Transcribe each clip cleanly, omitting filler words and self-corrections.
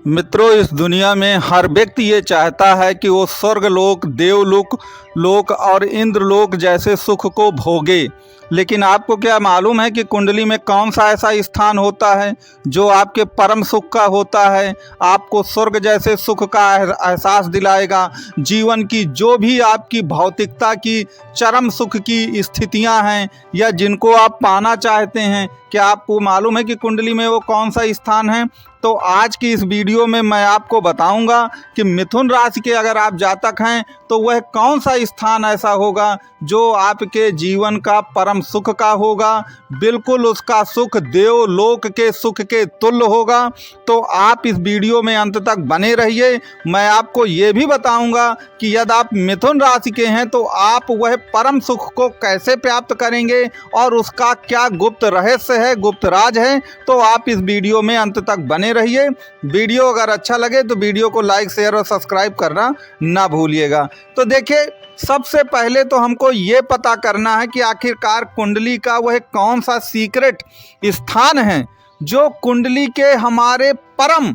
मित्रों, इस दुनिया में हर व्यक्ति ये चाहता है कि वो स्वर्गलोक, देवलोक और इंद्रलोक जैसे सुख को भोगे। लेकिन आपको क्या मालूम है कि कुंडली में कौन सा ऐसा स्थान होता है जो आपके परम सुख का होता है, आपको स्वर्ग जैसे सुख का एहसास दिलाएगा। जीवन की जो भी आपकी भौतिकता की चरम सुख की स्थितियां हैं या जिनको आप पाना चाहते हैं, क्या आपको मालूम है कि कुंडली में वो कौन सा स्थान है? तो आज की इस वीडियो में मैं आपको बताऊंगा कि मिथुन राशि के अगर आप जातक हैं तो वह कौन सा स्थान ऐसा होगा जो आपके जीवन का परम सुख का होगा। बिल्कुल उसका सुख देवलोक के सुख के तुल्य होगा। तो आप इस वीडियो में अंत तक बने रहिए। मैं आपको ये भी बताऊंगा कि यदि आप मिथुन राशि के हैं तो आप वह परम सुख को कैसे प्राप्त करेंगे और उसका क्या गुप्त रहस्य है, गुप्त राज है। तो आप इस वीडियो में अंत तक बने रहिए। वीडियो अगर अच्छा लगे तो वीडियो को लाइक, शेयर और सब्सक्राइब करना ना भूलिएगा। तो देखिए, सबसे पहले तो हमको ये पता करना है कि आखिरकार कुंडली का वह कौन सा सीक्रेट स्थान है जो कुंडली के हमारे परम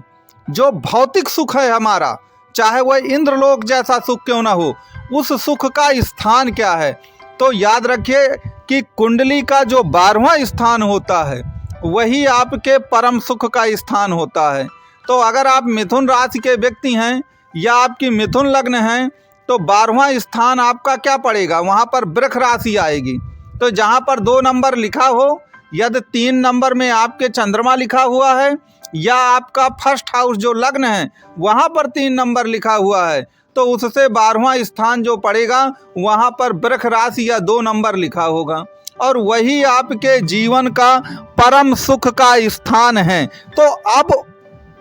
जो भौतिक सुख है हमारा, चाहे वह इंद्रलोक जैसा सुख क्यों ना हो, उस सुख का स्थान क्या है। तो याद रखिए कि कुंडली का जो 12वां स्थान होता है वही आपके परम सुख का स्थान होता है। तो अगर आप मिथुन राशि के व्यक्ति हैं या आपकी मिथुन लग्न हैं तो 12वां स्थान आपका क्या पड़ेगा, वहाँ पर वृष राशि आएगी। तो जहाँ पर 2 नंबर लिखा हो, यदि 3 नंबर में आपके चंद्रमा लिखा हुआ है या आपका फर्स्ट हाउस जो लग्न है वहाँ पर 3 नंबर लिखा हुआ है, तो उससे 12वां स्थान जो पड़ेगा वहाँ पर वृष राशि या 2 नंबर लिखा होगा और वही आपके जीवन का परम सुख का स्थान है। तो अब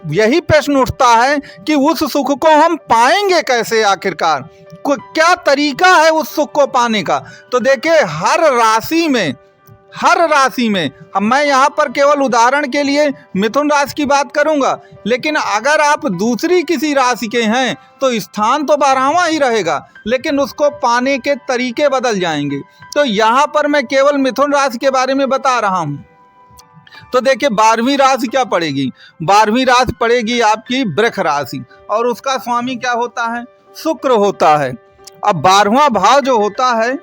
यही प्रश्न उठता है कि उस सुख को हम पाएंगे कैसे, आखिरकार क्या तरीका है उस सुख को पाने का। तो देखिए, हर राशि में मैं यहाँ पर केवल उदाहरण के लिए मिथुन राशि की बात करूँगा, लेकिन अगर आप दूसरी किसी राशि के हैं तो स्थान तो 12वां ही रहेगा, लेकिन उसको पाने के तरीके बदल जाएंगे। तो यहाँ पर मैं केवल मिथुन राशि के बारे में बता रहा हूँ। तो देखिए, 12वीं राशि क्या पड़ेगी, 12वीं राशि पड़ेगी आपकी वृष राशि और उसका स्वामी क्या होता है, शुक्र होता है। अब 12वां भाव जो होता है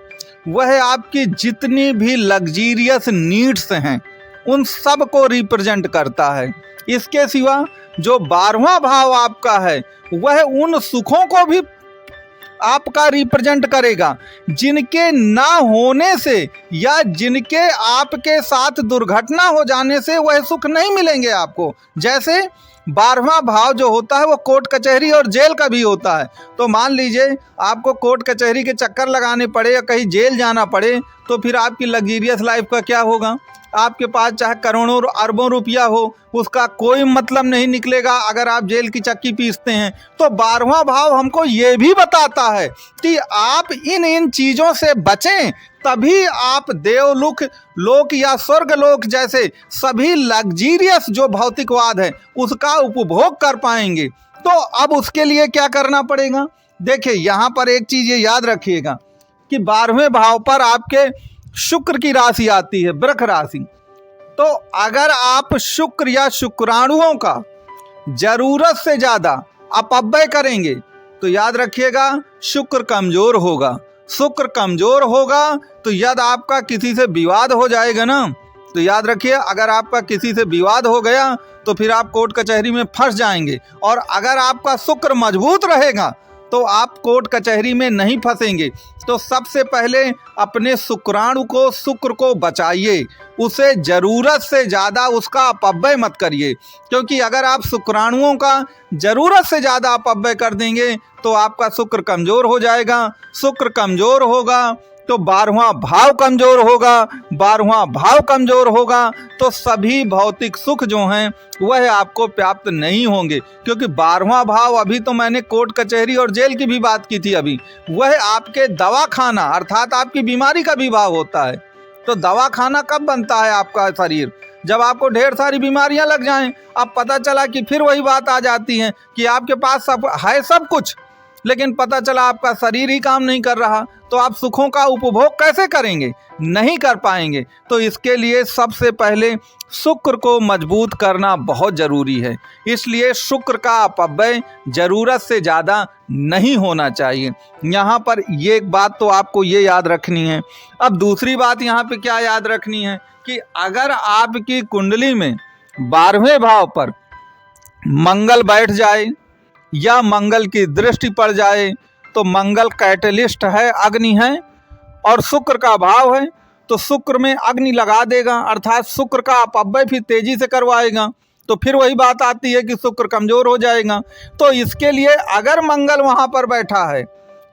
वह आपकी जितनी भी लग्जीरियस नीड्स हैं उन सब को रिप्रेजेंट करता है। इसके सिवा जो 12वां भाव आपका है वह उन सुखों को भी आपका रिप्रेजेंट करेगा जिनके ना होने से या जिनके आपके साथ दुर्घटना हो जाने से वह सुख नहीं मिलेंगे आपको। जैसे 12वां भाव जो होता है वो कोर्ट कचहरी और जेल का भी होता है। तो मान लीजिए आपको कोर्ट कचहरी के चक्कर लगाने पड़े या कहीं जेल जाना पड़े तो फिर आपकी लग्जरियस लाइफ का क्या होगा। आपके पास चाहे करोड़ों अरबों रुपया हो, उसका कोई मतलब नहीं निकलेगा अगर आप जेल की चक्की पीसते हैं। तो 12वां भाव हमको ये भी बताता है कि आप इन चीज़ों से बचें, तभी आप देवलोक या स्वर्गलोक जैसे सभी लग्जीरियस जो भौतिकवाद है उसका उपभोग कर पाएंगे। तो अब उसके लिए क्या करना पड़ेगा, देखिए यहाँ पर एक चीज़ ये याद रखिएगा कि 12वें भाव पर आपके शुक्र की राशि आती है, वृष राशि। तो अगर आप शुक्र या शुक्राणुओं का जरूरत से ज़्यादा अपव्यय करेंगे तो याद रखिएगा शुक्र कमज़ोर होगा। शुक्र कमज़ोर होगा तो यदि आपका किसी से विवाद हो जाएगा ना, तो याद रखिए अगर आपका किसी से विवाद हो गया तो फिर आप कोर्ट कचहरी में फंस जाएंगे। और अगर आपका शुक्र मजबूत रहेगा तो आप कोर्ट कचहरी में नहीं फंसेंगे। तो सबसे पहले अपने शुक्राणु को, शुक्र को बचाइए, उसे ज़रूरत से ज़्यादा उसका अपव्यय मत करिए, क्योंकि अगर आप शुक्राणुओं का ज़रूरत से ज़्यादा अपव्यय कर देंगे तो आपका शुक्र कमज़ोर हो जाएगा। शुक्र कमज़ोर होगा तो 12वां भाव कमज़ोर होगा, 12वां भाव कमज़ोर होगा तो सभी भौतिक सुख जो हैं वह आपको प्राप्त नहीं होंगे। क्योंकि 12वां भाव, अभी तो मैंने कोर्ट कचहरी और जेल की भी बात की थी, अभी वह आपके दवाखाना अर्थात आपकी बीमारी का भी भाव होता है। तो दवाखाना कब बनता है आपका शरीर, जब आपको ढेर सारी बीमारियां लग जाएं। अब पता चला कि फिर वही बात आ जाती है कि आपके पास सब है, सब कुछ, लेकिन पता चला आपका शरीर ही काम नहीं कर रहा, तो आप सुखों का उपभोग कैसे करेंगे? नहीं कर पाएंगे। तो इसके लिए सबसे पहले शुक्र को मजबूत करना बहुत ज़रूरी है। इसलिए शुक्र का अपव्यय ज़रूरत से ज़्यादा नहीं होना चाहिए। यहाँ पर ये एक बात तो आपको ये याद रखनी है। अब दूसरी बात यहाँ पे क्या याद रखनी है कि अगर आपकी कुंडली में 12वें भाव पर मंगल बैठ जाए या मंगल की दृष्टि पड़ जाए, तो मंगल कैटलिस्ट है, अग्नि है, और शुक्र का भाव है, तो शुक्र में अग्नि लगा देगा, अर्थात शुक्र का अपव्यय फिर तेजी से करवाएगा। तो फिर वही बात आती है कि शुक्र कमजोर हो जाएगा। तो इसके लिए अगर मंगल वहां पर बैठा है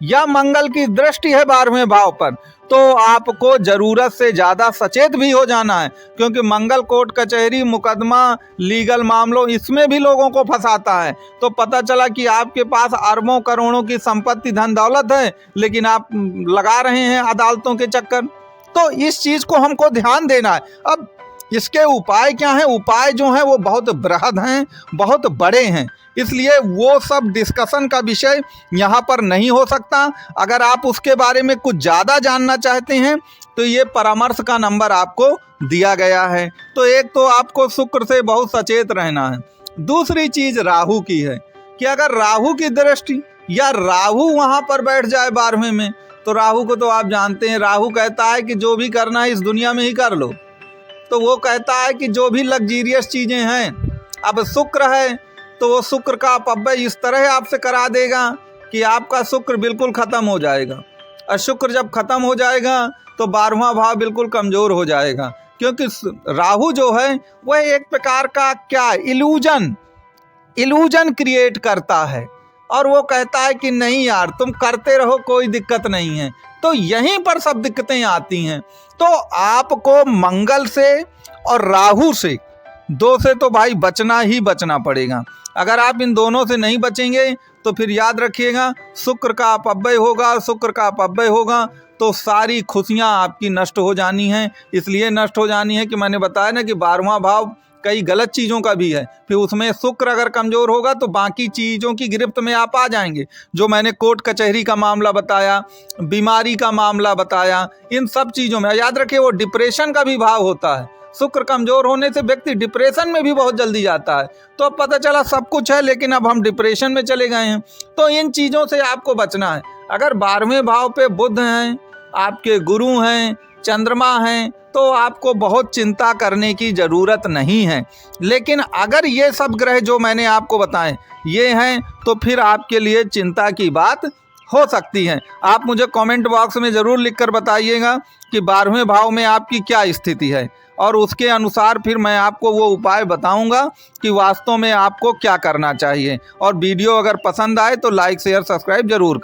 या मंगल की दृष्टि है 12वें भाव पर, तो आपको जरूरत से ज़्यादा सचेत भी हो जाना है, क्योंकि मंगल कोर्ट कचहरी मुकदमा लीगल मामलों इसमें भी लोगों को फंसाता है। तो पता चला कि आपके पास अरबों करोड़ों की संपत्ति धन दौलत है, लेकिन आप लगा रहे हैं अदालतों के चक्कर। तो इस चीज़ को हमको ध्यान देना है। अब इसके उपाय क्या हैं? उपाय जो हैं वो बहुत बृहद हैं, बहुत बड़े हैं, इसलिए वो सब डिस्कशन का विषय यहाँ पर नहीं हो सकता। अगर आप उसके बारे में कुछ ज़्यादा जानना चाहते हैं तो ये परामर्श का नंबर आपको दिया गया है। तो एक तो आपको शुक्र से बहुत सचेत रहना है। दूसरी चीज़ राहु की है कि अगर राहु की दृष्टि या राहु वहाँ पर बैठ जाए 12वें में, तो राहु को तो आप जानते हैं, राहु कहता है कि जो भी करना है इस दुनिया में ही कर लो। तो वो कहता है कि जो भी लग्जीरियस चीज़ें हैं, अब शुक्र है तो वो शुक्र का अपव्यय इस तरह आपसे करा देगा कि आपका शुक्र बिल्कुल ख़त्म हो जाएगा। और शुक्र जब ख़त्म हो जाएगा तो 12वां भाव बिल्कुल कमज़ोर हो जाएगा, क्योंकि राहु जो है वह एक प्रकार का क्या इल्यूजन क्रिएट करता है, और वो कहता है कि नहीं यार तुम करते रहो, कोई दिक्कत नहीं है। तो यहीं पर सब दिक्कतें आती हैं। तो आपको मंगल से और राहु से, दो से तो भाई बचना ही बचना पड़ेगा। अगर आप इन दोनों से नहीं बचेंगे तो फिर याद रखिएगा शुक्र का अपव्यय होगा। शुक्र का अपव्यय होगा तो सारी खुशियां आपकी नष्ट हो जानी हैं। इसलिए नष्ट हो जानी है कि मैंने बताया ना कि 12वां भाव कई गलत चीज़ों का भी है, फिर उसमें शुक्र अगर कमज़ोर होगा तो बाकी चीज़ों की गिरफ्त में आप आ जाएंगे। जो मैंने कोर्ट कचहरी का मामला बताया, बीमारी का मामला बताया, इन सब चीज़ों में याद रखिए वो डिप्रेशन का भी भाव होता है। शुक्र कमज़ोर होने से व्यक्ति डिप्रेशन में भी बहुत जल्दी जाता है। तो अब पता चला सब कुछ है लेकिन अब हम डिप्रेशन में चले गए हैं। तो इन चीज़ों से आपको बचना है। अगर 12वें भाव पे बुध हैं, आपके गुरु हैं, चंद्रमा हैं, तो आपको बहुत चिंता करने की ज़रूरत नहीं है। लेकिन अगर ये सब ग्रह जो मैंने आपको बताएं ये हैं, तो फिर आपके लिए चिंता की बात हो सकती है। आप मुझे कमेंट बॉक्स में ज़रूर लिखकर बताइएगा कि 12वें भाव में आपकी क्या स्थिति है, और उसके अनुसार फिर मैं आपको वो उपाय बताऊंगा कि वास्तव में आपको क्या करना चाहिए। और वीडियो अगर पसंद आए तो लाइक शेयर सब्सक्राइब ज़रूर